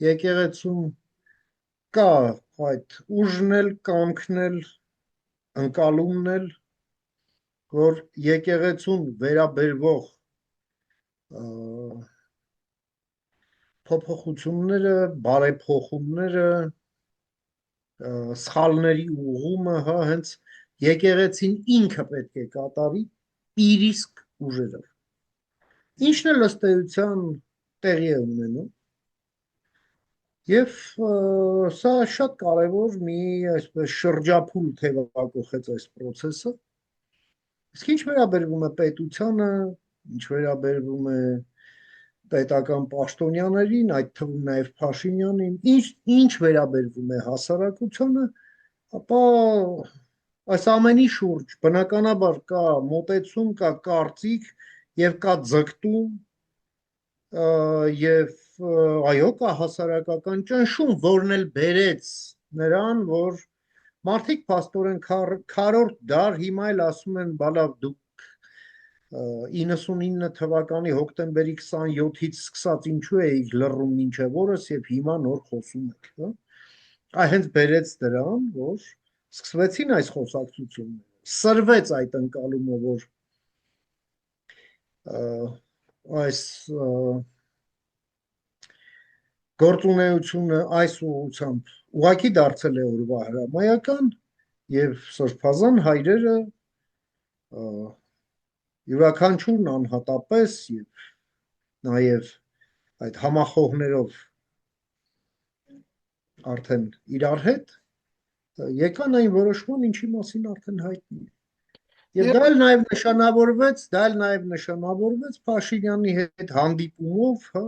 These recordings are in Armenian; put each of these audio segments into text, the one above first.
եկեղեցում կա այդ ուժն էլ, կամքն էլ, ընկալումն էլ, որ եկեղեցուն վերաբերվող փոփոխությունները, բարեփոխումները, սխալների ուղղումը, հա, հենց եկեղեցին ինքը պետք է կատարի իր իսկ ուժերով։ Ինչն էլ ըստ էության տեղի է ունենում։ Եվ սա շատ կարևոր մի այսպես շրջափուլ թևակողեց այս process-ը։ Իսկ ինչ վերաբերվում է պետությանը, ինչ վերաբերվում է պետական պաշտոնյաներին, այդ թվում նաև Փաշինյանին, ինչ վերաբերվում է հասարակությանը, ապա այս ամենի շուրջ բնականաբար կա մոտեցում, կա կարծիք եւ կա ձգտում եւ այո, կա հասարակական ճնշում, որն էլ բերեց նրան, որ մարդիկ փաստորեն քառորդ դար հիմա էլ ասում են, բալավ դուք 99 թվականի հոկտեմբերի 27-ից սկսած ինչու էիք լռում մինչև օրս եւ հիմա նոր խոսում եք, հա։ Այ հենց բերեց դրան, որ սկսվեցին այս խոսակցությունները, սրվեց այդ ընկալումը, որ այս գործունեությունը այս ուղղությամբ ուղղակի դարձել է օրվա հրամայական եւ սրբազան հայրերը յուրաքանչյուրն անհատապես եւ նաեւ այդ համախոհներով արդեն իրար հետ եկան այն որոշման, ինչի մասին արդեն հայտնի է։ Եվ դա էլ նաև նշանավորվեց Փաշինյանի հետ հանդիպումով, հա,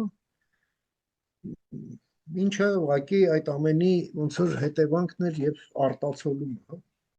ինչը ուղղակի այդ ամենի ոնց որ հետևանքն էր եւ արտացոլումը, հա։